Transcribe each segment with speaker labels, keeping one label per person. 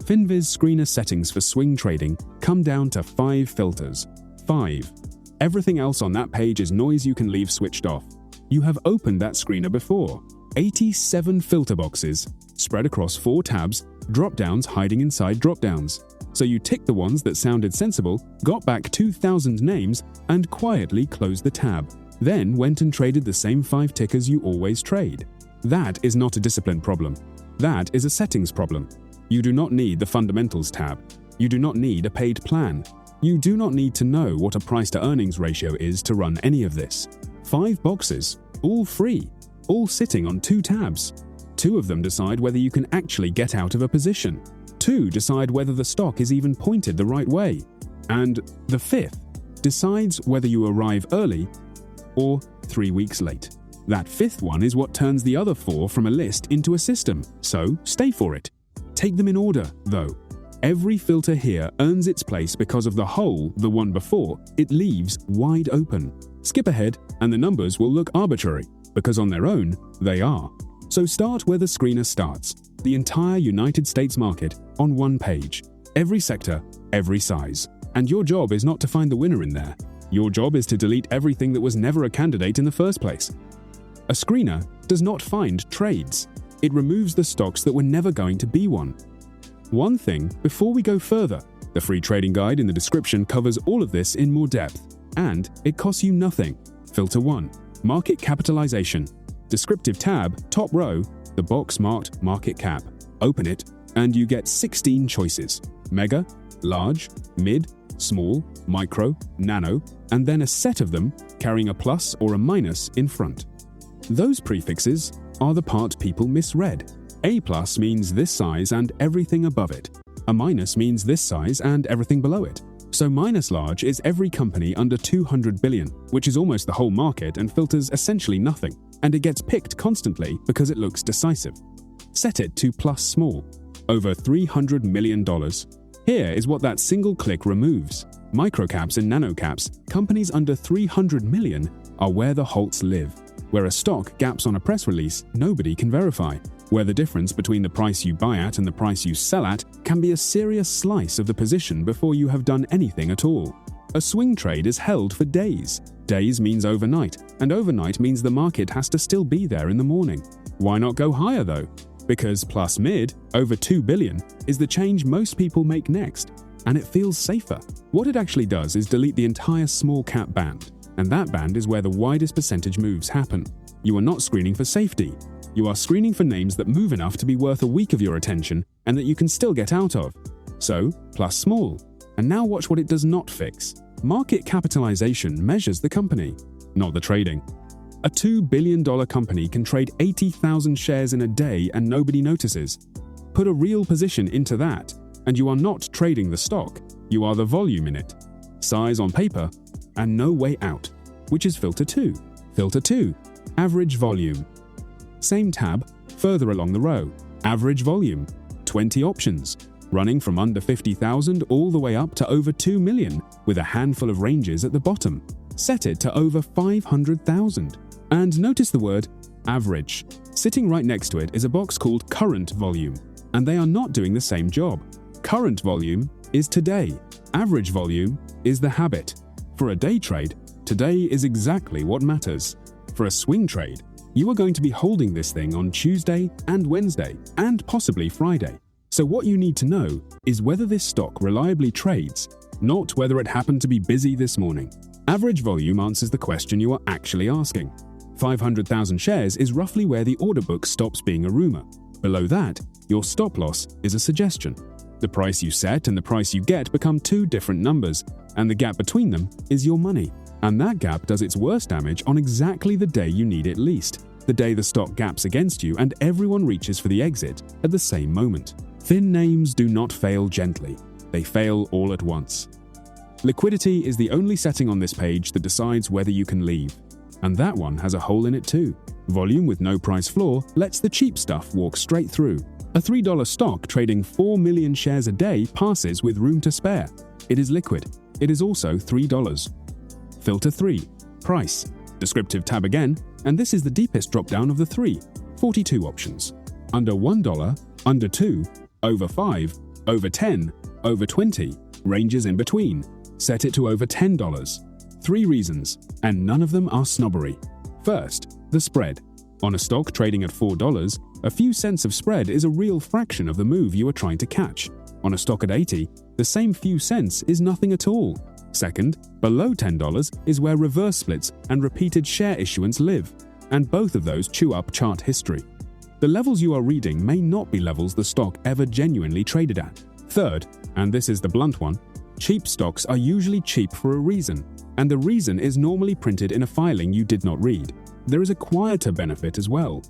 Speaker 1: Finviz screener settings for swing trading come down to 5 filters. 5. Everything else on that page is noise you can leave switched off. You have opened that screener before. 87 filter boxes, spread across 4 tabs, drop-downs hiding inside drop-downs. So you ticked the ones that sounded sensible, got back 2,000 names, and quietly closed the tab. Then went and traded the same 5 tickers you always trade. That is not a discipline problem. That is a settings problem. You do not need the fundamentals tab. You do not need a paid plan. You do not need to know what a price-to-earnings ratio is to run any of this. 5 boxes, all free, all sitting on 2 tabs. 2 of them decide whether you can actually get out of a position. 2 decide whether the stock is even pointed the right way. And the 5th decides whether you arrive early or 3 weeks late. That 5th one is what turns the other 4 from a list into a system, so stay for it. Take them in order, though. Every filter here earns its place because of the hole, the one before, it leaves wide open. Skip ahead and the numbers will look arbitrary, because on their own, they are. So start where the screener starts, the entire United States market on one page. Every sector, every size. And your job is not to find the winner in there. Your job is to delete everything that was never a candidate in the first place. A screener does not find trades. It removes the stocks that were never going to be one. One thing before we go further, the free trading guide in the description covers all of this in more depth, and it costs you nothing. Filter 1, Market Capitalization. Descriptive tab, top row, the box marked Market Cap. Open it, and you get 16 choices. Mega, large, mid, small, micro, nano, and then a set of them carrying a plus or a minus in front. Those prefixes are the part people misread. A plus means this size and everything above it. A minus means this size and everything below it. So minus large is every company under 200 billion, which is almost the whole market and filters essentially nothing. And it gets picked constantly because it looks decisive. Set it to plus small, over $300 million. Here is what that single click removes. Microcaps and nanocaps, companies under 300 million, are where the halts live. Where a stock gaps on a press release, nobody can verify. Where the difference between the price you buy at and the price you sell at can be a serious slice of the position before you have done anything at all. A swing trade is held for days. Days means overnight, and overnight means the market has to still be there in the morning. Why not go higher though? Because plus mid, over 2 billion, is the change most people make next, and it feels safer. What it actually does is delete the entire small cap band, and that band is where the widest percentage moves happen. You are not screening for safety. You are screening for names that move enough to be worth a week of your attention and that you can still get out of. So, plus small. And now watch what it does not fix. Market capitalization measures the company, not the trading. A $2 billion company can trade 80,000 shares in a day and nobody notices. Put a real position into that, and you are not trading the stock, you are the volume in it. Size on paper, and no way out, which is filter 2. Filter 2, average volume. Same tab, further along the row. Average volume, 20 options, running from under 50,000 all the way up to over 2 million, with a handful of ranges at the bottom. Set it to over 500,000. And notice the word average. Sitting right next to it is a box called current volume, and they are not doing the same job. Current volume is today. Average volume is the habit. For a day trade, today is exactly what matters. For a swing trade, you are going to be holding this thing on Tuesday and Wednesday, and possibly Friday. So what you need to know is whether this stock reliably trades, not whether it happened to be busy this morning. Average volume answers the question you are actually asking. 500,000 shares is roughly where the order book stops being a rumor. Below that, your stop loss is a suggestion. The price you set and the price you get become 2 different numbers, and the gap between them is your money. And that gap does its worst damage on exactly the day you need it least, the day the stock gaps against you and everyone reaches for the exit at the same moment. Thin names do not fail gently, they fail all at once. Liquidity is the only setting on this page that decides whether you can leave, and that one has a hole in it too. Volume with no price floor lets the cheap stuff walk straight through. A $3 stock trading 4 million shares a day passes with room to spare. It is liquid. It is also $3. Filter 3, price. Descriptive tab again, and this is the deepest drop-down of the 3, 42 options. Under $1, under 2, over 5, over 10, over 20, ranges in between. Set it to over $10. 3 reasons, and none of them are snobbery. First, the spread. On a stock trading at $4, a few cents of spread is a real fraction of the move you are trying to catch. On a stock at 80, the same few cents is nothing at all. Second, below $10 is where reverse splits and repeated share issuance live, and both of those chew up chart history. The levels you are reading may not be levels the stock ever genuinely traded at. Third, and this is the blunt one, cheap stocks are usually cheap for a reason, and the reason is normally printed in a filing you did not read. There is a quieter benefit as well.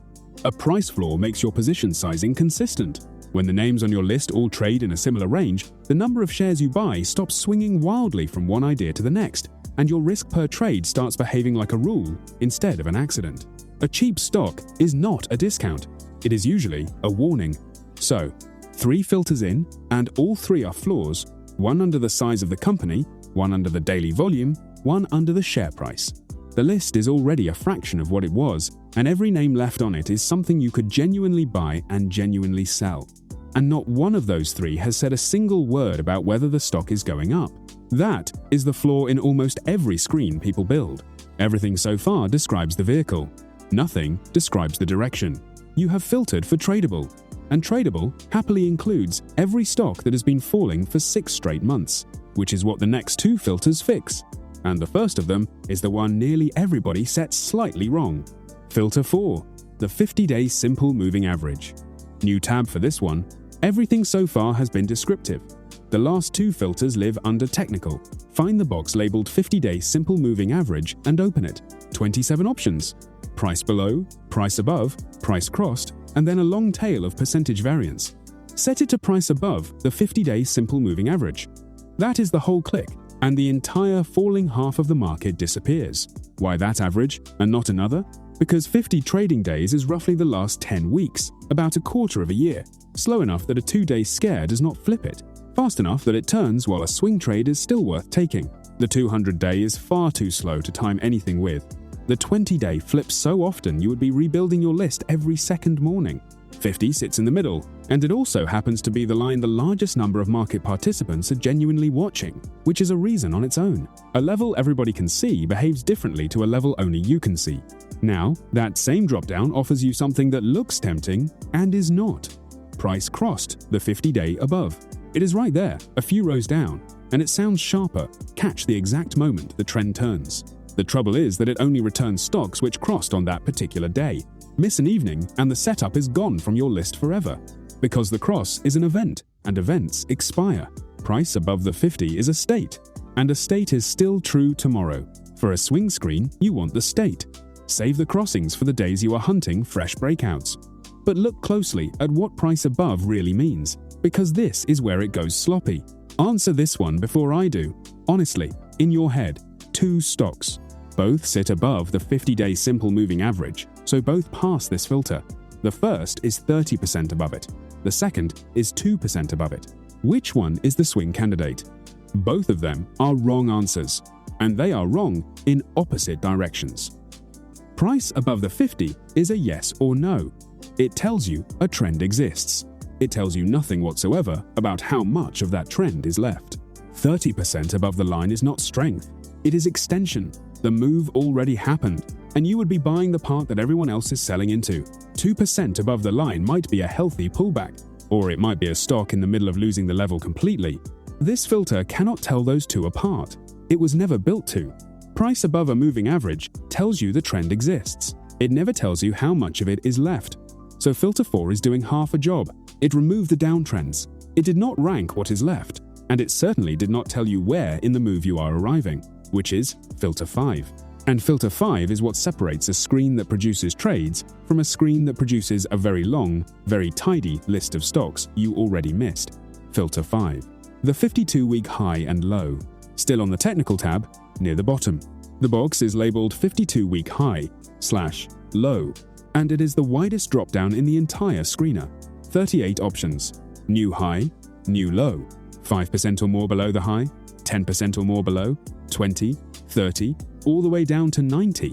Speaker 1: A price floor makes your position sizing consistent. When the names on your list all trade in a similar range, the number of shares you buy stops swinging wildly from one idea to the next, and your risk per trade starts behaving like a rule instead of an accident. A cheap stock is not a discount. It is usually a warning. So, 3 filters in, and all 3 are flaws, 1 under the size of the company, 1 under the daily volume, 1 under the share price. The list is already a fraction of what it was, and every name left on it is something you could genuinely buy and genuinely sell. And not one of those 3 has said a single word about whether the stock is going up. That is the flaw in almost every screen people build. Everything so far describes the vehicle. Nothing describes the direction. You have filtered for tradable, and tradable happily includes every stock that has been falling for 6 straight months, which is what the next 2 filters fix. And the first of them is the one nearly everybody sets slightly wrong. Filter 4, the 50-day simple moving average. New tab for this one. Everything so far has been descriptive. The last 2 filters live under technical. Find the box labeled 50-day simple moving average and open it. 27 options. Price below, price above, price crossed, and then a long tail of percentage variance. Set it to price above the 50-day simple moving average. That is the whole click, and the entire falling half of the market disappears. Why that average and not another? Because 50 trading days is roughly the last 10 weeks, about a quarter of a year, slow enough that a 2-day scare does not flip it, fast enough that it turns while a swing trade is still worth taking. The 200-day is far too slow to time anything with. The 20-day flips so often you would be rebuilding your list every second morning. 50 sits in the middle, and it also happens to be the line the largest number of market participants are genuinely watching, which is a reason on its own. A level everybody can see behaves differently to a level only you can see. Now, that same dropdown offers you something that looks tempting and is not. Price crossed the 50-day above. It is right there, a few rows down, and it sounds sharper. Catch the exact moment the trend turns. The trouble is that it only returns stocks which crossed on that particular day. Miss an evening and the setup is gone from your list forever. Because the cross is an event, and events expire. Price above the 50 is a state, and a state is still true tomorrow. For a swing screen, you want the state. Save the crossings for the days you are hunting fresh breakouts. But look closely at what price above really means, because this is where it goes sloppy. Answer this one before I do. Honestly, in your head, 2 stocks. Both sit above the 50-day simple moving average, so both pass this filter. The first is 30% above it. The second is 2% above it. Which one is the swing candidate? Both of them are wrong answers, and they are wrong in opposite directions. Price above the 50 is a yes or no. It tells you a trend exists. It tells you nothing whatsoever about how much of that trend is left. 30% above the line is not strength. It is extension. The move already happened, and you would be buying the part that everyone else is selling into. 2% above the line might be a healthy pullback, or it might be a stock in the middle of losing the level completely. This filter cannot tell those two apart. It was never built to. Price above a moving average tells you the trend exists. It never tells you how much of it is left. So filter 4 is doing half a job. It removed the downtrends. It did not rank what is left, and it certainly did not tell you where in the move you are arriving, which is filter 5. And filter 5 is what separates a screen that produces trades from a screen that produces a very long, very tidy list of stocks you already missed. Filter 5. The 52-week high and low. Still on the technical tab, near the bottom. The box is labeled 52-week high/low, and it is the widest drop-down in the entire screener. 38 options. New high, new low, 5% or more below the high, 10% or more below, 20, 30, all the way down to 90.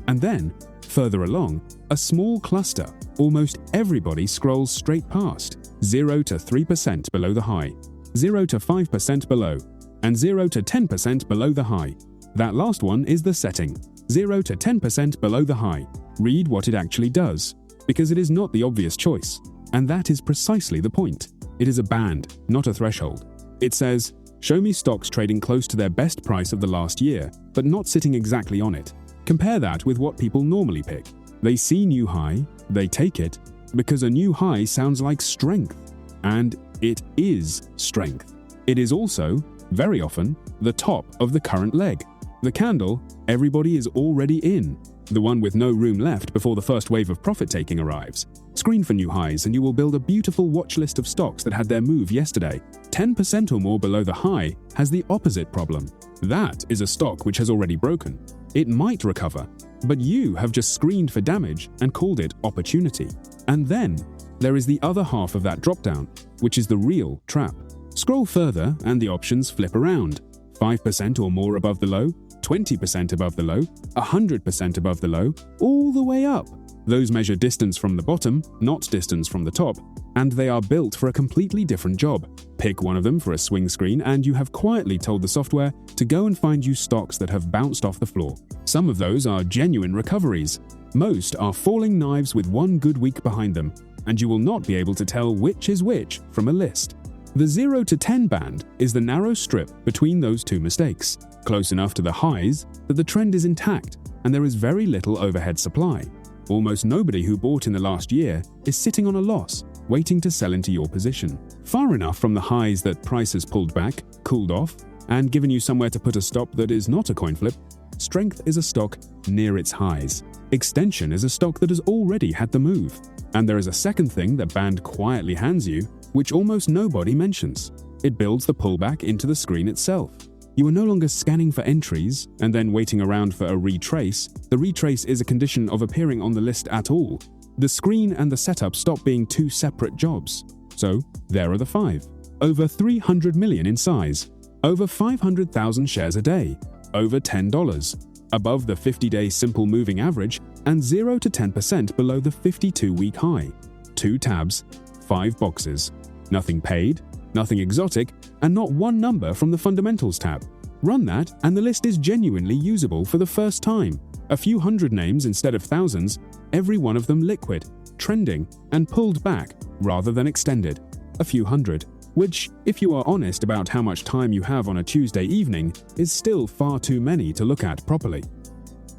Speaker 1: And then, further along, a small cluster almost everybody scrolls straight past. 0 to 3% below the high, 0 to 5% below, and 0 to 10% below the high. That last one is the setting, 0 to 10% below the high. Read what it actually does, because it is not the obvious choice. And that is precisely the point. It is a band, not a threshold. It says, show me stocks trading close to their best price of the last year, but not sitting exactly on it. Compare that with what people normally pick. They see new high, they take it, because a new high sounds like strength. And it is strength. It is also, very often, the top of the current leg. The candle everybody is already in. The one with no room left before the first wave of profit-taking arrives. Screen for new highs and you will build a beautiful watch list of stocks that had their move yesterday. 10% or more below the high has the opposite problem. That is a stock which has already broken. It might recover, but you have just screened for damage and called it opportunity. And then there is the other half of that dropdown, which is the real trap. Scroll further and the options flip around. 5% or more above the low, 20% above the low, 100% above the low, all the way up. Those measure distance from the bottom, not distance from the top, and they are built for a completely different job. Pick one of them for a swing screen and you have quietly told the software to go and find you stocks that have bounced off the floor. Some of those are genuine recoveries. Most are falling knives with one good week behind them, and you will not be able to tell which is which from a list. The 0 to 10 band is the narrow strip between those two mistakes, close enough to the highs that the trend is intact and there is very little overhead supply. Almost nobody who bought in the last year is sitting on a loss, waiting to sell into your position. Far enough from the highs that price has pulled back, cooled off, and given you somewhere to put a stop that is not a coin flip. Strength is a stock near its highs. Extension is a stock that has already had the move. And there is a second thing that band quietly hands you, which almost nobody mentions. It builds the pullback into the screen itself. You are no longer scanning for entries and then waiting around for a retrace. The retrace is a condition of appearing on the list at all. The screen and the setup stop being two separate jobs. So there are the 5. Over 300 million in size. Over 500,000 shares a day. Over $10. Above the 50-day simple moving average and 0 to 10% below the 52-week high. 2 tabs, 5 boxes. Nothing paid, nothing exotic, and not one number from the Fundamentals tab. Run that and the list is genuinely usable for the first time. A few hundred names instead of thousands, every one of them liquid, trending, and pulled back rather than extended. A few hundred, which, if you are honest about how much time you have on a Tuesday evening, is still far too many to look at properly.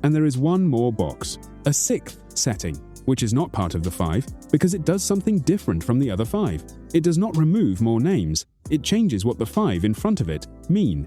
Speaker 1: And there is one more box, a 6th setting, which is not part of the 5 because it does something different from the other 5. It does not remove more names, it changes what the 5 in front of it mean.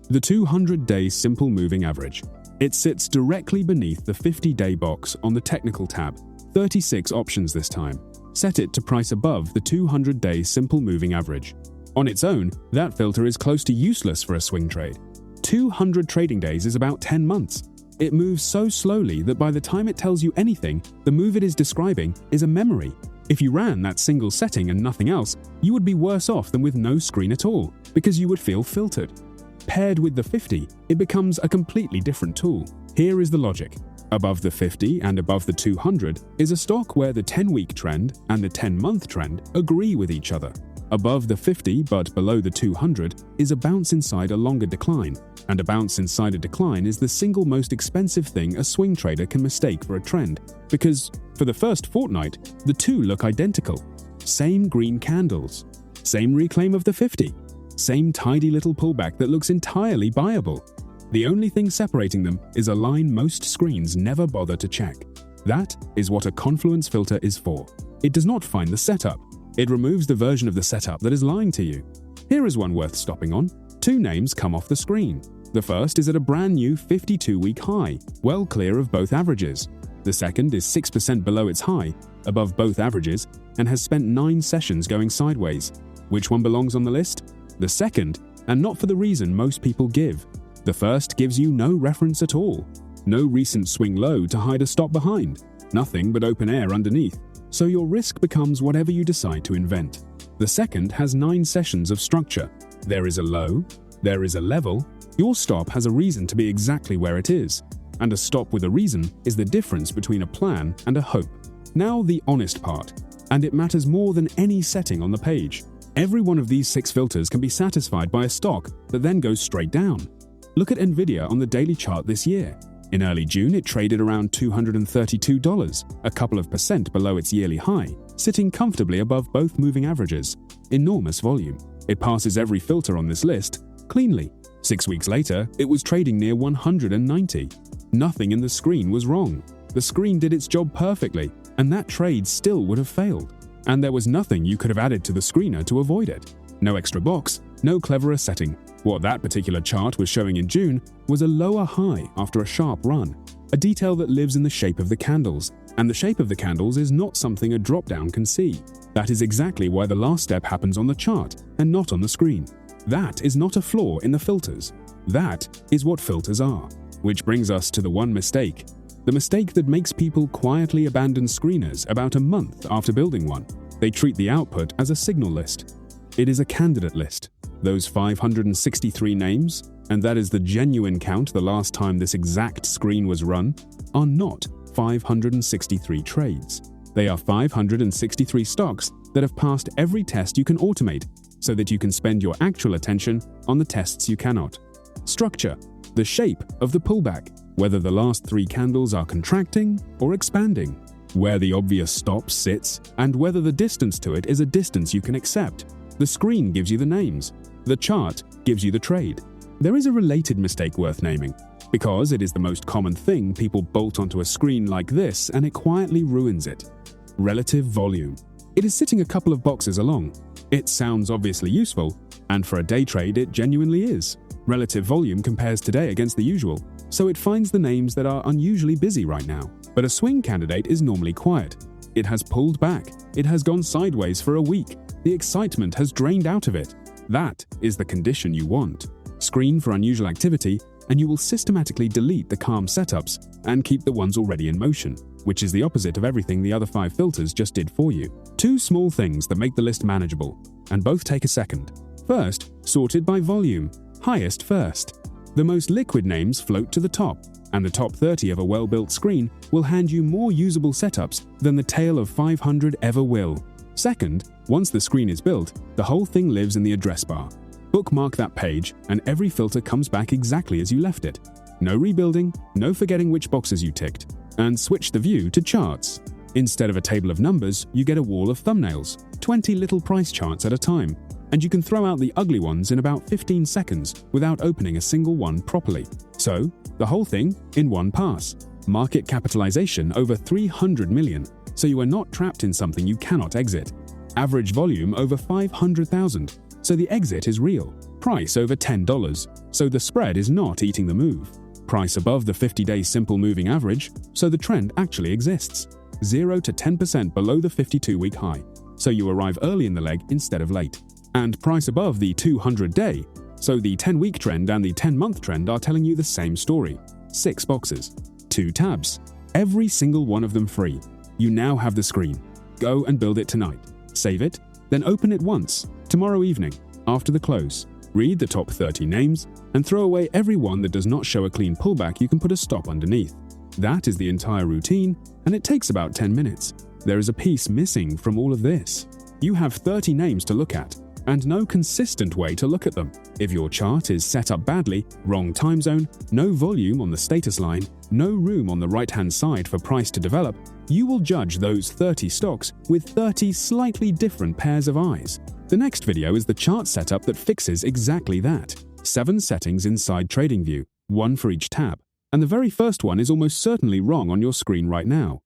Speaker 1: The 200-day simple moving average. It sits directly beneath the 50-day box on the technical tab. 36 options this time. Set it to price above the 200-day simple moving average. On its own, that filter is close to useless for a swing trade. 200 trading days is about 10 months. It moves so slowly that by the time it tells you anything, the move it is describing is a memory. If you ran that single setting and nothing else, you would be worse off than with no screen at all, because you would feel filtered. Paired with the 50, it becomes a completely different tool. Here is the logic. Above the 50 and above the 200 is a stock where the 10-week trend and the 10-month trend agree with each other. Above the 50 but below the 200 is a bounce inside a longer decline, and a bounce inside a decline is the single most expensive thing a swing trader can mistake for a trend, because for the first fortnight, the two look identical. Same green candles, same reclaim of the 50, same tidy little pullback that looks entirely buyable. The only thing separating them is a line most screens never bother to check. That is what a Confluence filter is for. It does not find the setup. It removes the version of the setup that is lying to you. Here is one worth stopping on. 2 names come off the screen. The first is at a brand new 52-week high, well clear of both averages. The second is 6% below its high, above both averages, and has spent 9 sessions going sideways. Which one belongs on the list? The second, and not for the reason most people give. The first gives you no reference at all. No recent swing low to hide a stop behind. Nothing but open air underneath. So your risk becomes whatever you decide to invent. The second has 9 sessions of structure. There is a low, there is a level. Your stop has a reason to be exactly where it is. And a stop with a reason is the difference between a plan and a hope. Now the honest part. and it matters more than any setting on the page. Every one of these 6 filters can be satisfied by a stock that then goes straight down. Look at Nvidia on the daily chart this year. In early June, it traded around $232, a couple of percent below its yearly high, sitting comfortably above both moving averages. Enormous volume. It passes every filter on this list cleanly. 6 weeks later, it was trading near 190. Nothing in the screen was wrong. The screen did its job perfectly, and that trade still would have failed. And there was nothing you could have added to the screener to avoid it. No extra box, no cleverer setting. What that particular chart was showing in June was a lower high after a sharp run, a detail that lives in the shape of the candles, and the shape of the candles is not something a drop-down can see. That is exactly why the last step happens on the chart and not on the screen. That is not a flaw in the filters. That is what filters are. Which brings us to the one mistake. The mistake that makes people quietly abandon screeners about a month after building one. They treat the output as a signal list. It is a candidate list. Those 563 names, and that is the genuine count the last time this exact screen was run, are not 563 trades. They are 563 stocks that have passed every test you can automate so that you can spend your actual attention on the tests you cannot. Structure, the shape of the pullback, whether the last 3 candles are contracting or expanding, where the obvious stop sits, and whether the distance to it is a distance you can accept. The screen gives you the names. The chart gives you the trade. There is a related mistake worth naming, because it is the most common thing people bolt onto a screen like this and it quietly ruins it. Relative volume. It is sitting a couple of boxes along. It sounds obviously useful, and for a day trade it genuinely is. Relative volume compares today against the usual, so it finds the names that are unusually busy right now. But a swing candidate is normally quiet. It has pulled back. It has gone sideways for a week. The excitement has drained out of it. That is the condition you want. Screen for unusual activity, and you will systematically delete the calm setups and keep the ones already in motion, which is the opposite of everything the other 5 filters just did for you. 2 small things that make the list manageable, and both take a second. First, sorted by volume, highest first. The most liquid names float to the top, and the top 30 of a well-built screen will hand you more usable setups than the tail of 500 ever will. Second, once the screen is built, the whole thing lives in the address bar. Bookmark that page, and every filter comes back exactly as you left it. No rebuilding, no forgetting which boxes you ticked. And switch the view to charts. Instead of a table of numbers, you get a wall of thumbnails, 20 little price charts at a time, and you can throw out the ugly ones in about 15 seconds without opening a single one properly. So, the whole thing in one pass. Market capitalization over 300 million, so you are not trapped in something you cannot exit. Average volume over 500,000, so the exit is real. Price over $10, so the spread is not eating the move. Price above the 50-day simple moving average, so the trend actually exists. 0 to 10% below the 52-week high, so you arrive early in the leg instead of late. And price above the 200-day, so the 10-week trend and the 10-month trend are telling you the same story. 6 boxes, 2 tabs, every single one of them free. You now have the screen. Go and build it tonight. Save it, then open it once, tomorrow evening, after the close. Read the top 30 names, and throw away every one that does not show a clean pullback you can put a stop underneath. That is the entire routine, and it takes about 10 minutes. There is a piece missing from all of this. You have 30 names to look at, and no consistent way to look at them. If your chart is set up badly, wrong time zone, no volume on the status line, no room on the right-hand side for price to develop, you will judge those 30 stocks with 30 slightly different pairs of eyes. The next video is the chart setup that fixes exactly that. 7 settings inside TradingView, 1 for each tab. And the very first one is almost certainly wrong on your screen right now.